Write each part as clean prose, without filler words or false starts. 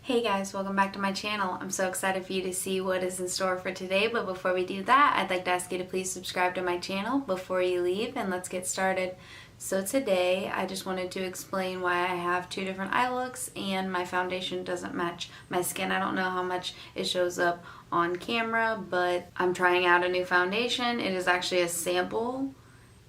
Hey guys, welcome back to my channel. I'm so excited for you to see what is in store for today, but before we do that, I'd like to ask you to please subscribe to my channel before you leave, and let's get started. So today, I just wanted to explain why I have two different eye looks and my foundation doesn't match my skin. I don't know how much it shows up on camera, but I'm trying out a new foundation. It is actually a sample,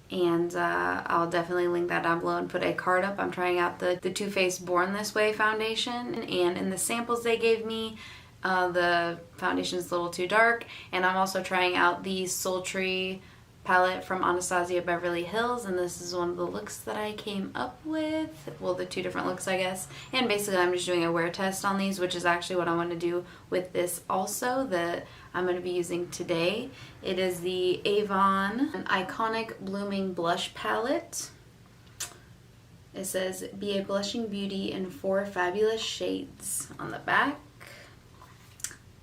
and I'll definitely link that down below and put a card up. I'm trying out the Too Faced Born This Way foundation, and in the samples they gave me, the foundation is a little too dark, and I'm also trying out the Sultry palette from Anastasia Beverly Hills, and this is one of the looks that I came up with. Well, the two different looks, I guess. And basically I'm just doing a wear test on these, which is actually what I want to do with this also, that I'm going to be using today. It is the Avon, an iconic blooming blush palette. It says, "Be a blushing beauty in 4 fabulous shades" on the back.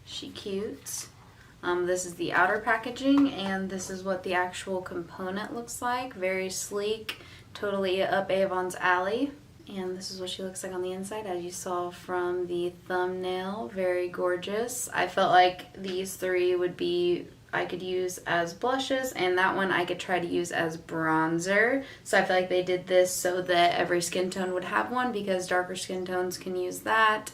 She cute. This is the outer packaging, and this is what the actual component looks like. Very sleek, totally up Avon's alley. And this is what she looks like on the inside, as you saw from the thumbnail. Very gorgeous. I felt like these three would be, I could use as blushes, and that one I could try to use as bronzer. So I feel like they did this so that every skin tone would have one, because darker skin tones can use that.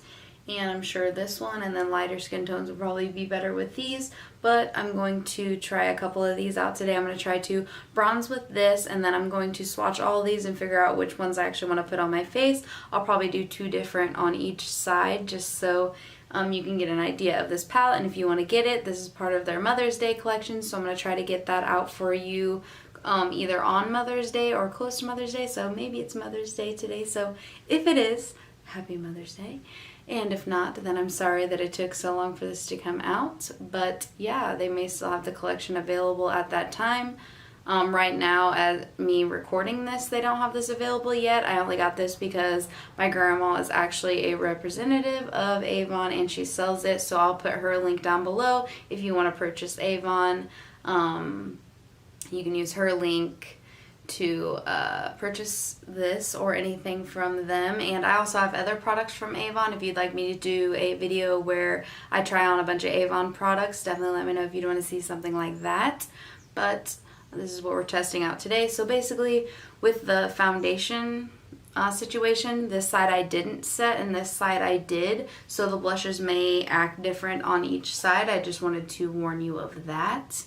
And I'm sure this one, and then lighter skin tones would probably be better with these, but I'm going to try a couple of these out today. I'm going to try to bronze with this, and then I'm going to swatch all of these and figure out which ones I actually want to put on my face. I'll probably do 2 different on each side, just so you can get an idea of this palette. And if you want to get it, this is part of their Mother's Day collection, so I'm going to try to get that out for you either on Mother's Day or close to Mother's Day. So maybe it's Mother's Day today, so if it is, happy Mother's Day. And if not, then I'm sorry that it took so long for this to come out. But yeah, they may still have the collection available at that time. Right now, as me recording this, they don't have this available yet. I only got this because my grandma is actually a representative of Avon and she sells it. So I'll put her link down below if you want to purchase Avon. You can use her link to purchase this or anything from them. And I also have other products from Avon. If you'd like me to do a video where I try on a bunch of Avon products, definitely let me know if you'd want to see something like that. But this is what we're testing out today. So basically, with the foundation situation, this side I didn't set and this side I did, so the blushes may act different on each side. I just wanted to warn you of that.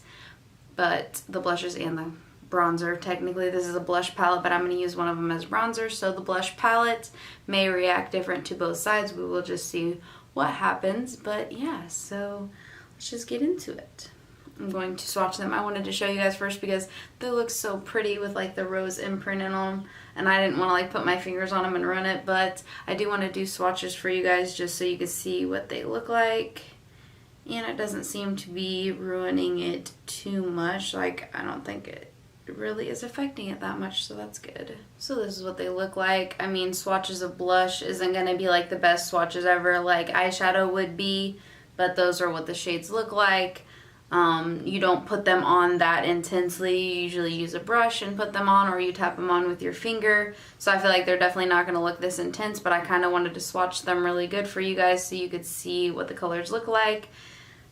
But the blushes and the bronzer, technically this is a blush palette, but I'm going to use one of them as bronzer, so the blush palette may react different to both sides. We will just see what happens. But yeah, so let's just get into it. I'm going to swatch them. I wanted to show you guys first because they look so pretty with like the rose imprint in them, and I didn't want to like put my fingers on them and run it, but I do want to do swatches for you guys just so you can see what they look like. And it doesn't seem to be ruining it too much. Like, I don't think it really is affecting it that much, so that's good. So this is what they look like. I mean, swatches of blush isn't going to be like the best swatches ever like eyeshadow would be, but those are what the shades look like. You don't put them on that intensely. You usually use a brush and put them on, or you tap them on with your finger. So I feel like they're definitely not going to look this intense, but I kind of wanted to swatch them really good for you guys so you could see what the colors look like.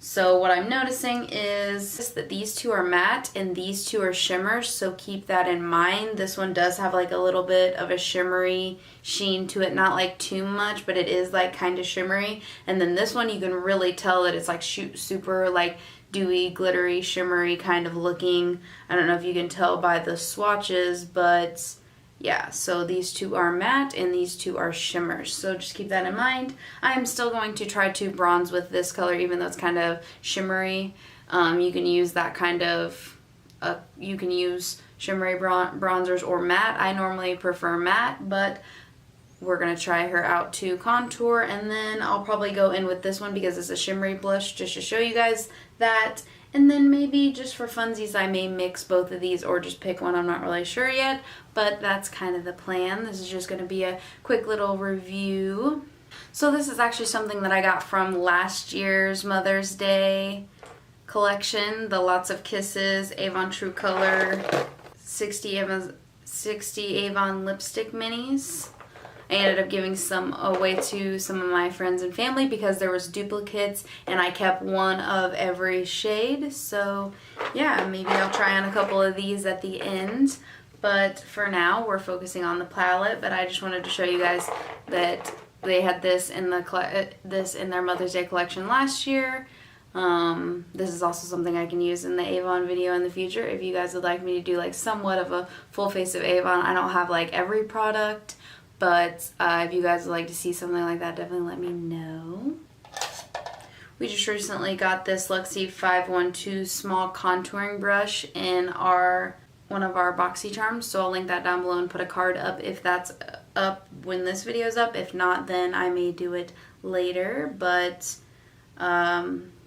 So what I'm noticing is that these two are matte and these two are shimmers, so keep that in mind. This one does have like a little bit of a shimmery sheen to it, not like too much, but it is like kind of shimmery. And then this one, you can really tell that it's like super like dewy, glittery, shimmery kind of looking. I don't know if you can tell by the swatches, but yeah, so these two are matte and these two are shimmers, so just keep that in mind. I am still going to try to bronze with this color, even though it's kind of shimmery. You can use that kind of, you can use shimmery bronzers or matte. I normally prefer matte, but we're going to try her out to contour, and then I'll probably go in with this one because it's a shimmery blush, just to show you guys that. And then maybe just for funsies, I may mix both of these or just pick one. I'm not really sure yet, but that's kind of the plan. This is just going to be a quick little review. So this is actually something that I got from last year's Mother's Day collection, the Lots of Kisses Avon True Color 60 Avon lipstick minis. I ended up giving some away to some of my friends and family because there was duplicates and I kept one of every shade. So yeah, maybe I'll try on a couple of these at the end. But for now, we're focusing on the palette. But I just wanted to show you guys that they had this in their Mother's Day collection last year. This is also something I can use in the Avon video in the future if you guys would like me to do like somewhat of a full face of Avon. I don't have like every product, but if you guys would like to see something like that, definitely let me know. We just recently got this Luxie 512 small contouring brush in one of our boxycharms, so I'll link that down below and put a card up if that's up when this video is up. If not, then I may do it later. But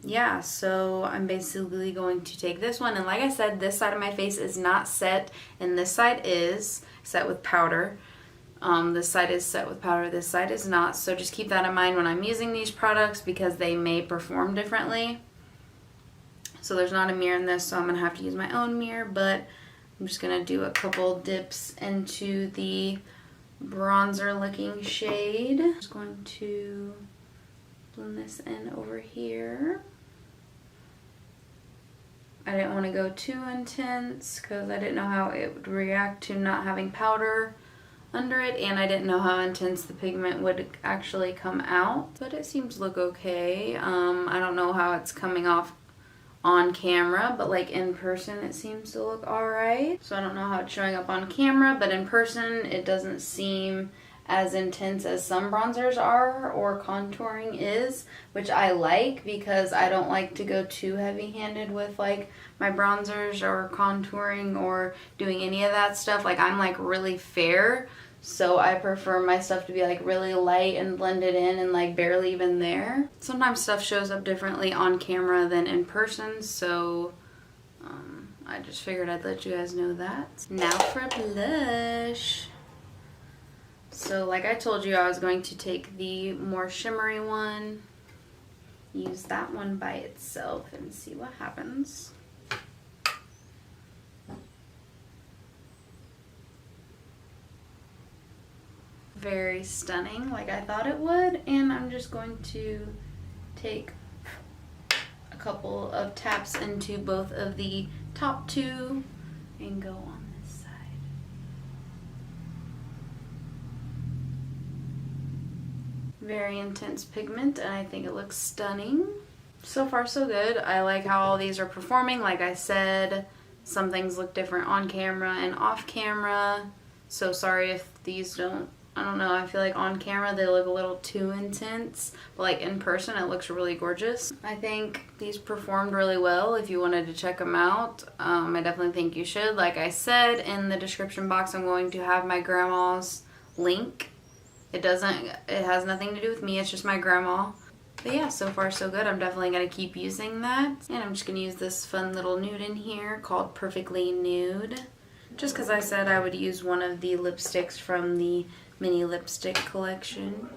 yeah, so I'm basically going to take this one, and like I said, this side of my face is not set and this side is set with powder. This side is set with powder, this side is not, so just keep that in mind when I'm using these products because they may perform differently. So there's not a mirror in this, so I'm going to have to use my own mirror, but I'm just going to do a couple dips into the bronzer looking shade. I'm just going to blend this in over here. I didn't want to go too intense because I didn't know how it would react to not having powder under it, and I didn't know how intense the pigment would actually come out, but it seems to look okay. I don't know how it's coming off on camera, but like in person it seems to look alright. So I don't know how it's showing up on camera, but in person it doesn't seem as intense as some bronzers are or contouring is, which I like because I don't like to go too heavy-handed with like my bronzers or contouring or doing any of that stuff. Like I'm like really fair, so I prefer my stuff to be like really light and blended in and like barely even there. Sometimes stuff shows up differently on camera than in person, so I just figured I'd let you guys know that. Now for blush. So like I told you, I was going to take the more shimmery one, use that one by itself and see what happens. Very stunning, like I thought it would, and I'm just going to take a couple of taps into both of the top two and go on this side. Very intense pigment, and I think it looks stunning. So far so good. I like how all these are performing. Like I said, some things look different on camera and off camera, so sorry if these don't, I don't know, I feel like on camera they look a little too intense, but like in person it looks really gorgeous. I think these performed really well. If you wanted to check them out, I definitely think you should. Like I said, in the description box I'm going to have my grandma's link. It has nothing to do with me, it's just my grandma. But yeah, so far so good. I'm definitely going to keep using that. And I'm just going to use this fun little nude in here called Perfectly Nude. Just because I said I would use one of the lipsticks from the mini lipstick collection.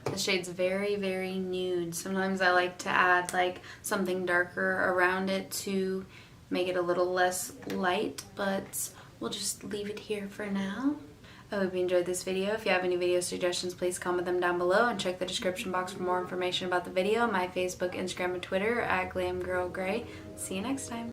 The shade's very, very nude. Sometimes I like to add like something darker around it to make it a little less light, but we'll just leave it here for now. I hope you enjoyed this video. If you have any video suggestions, please comment them down below and check the description box for more information about the video. My Facebook, Instagram, and Twitter are at GlamGirlGray. See you next time.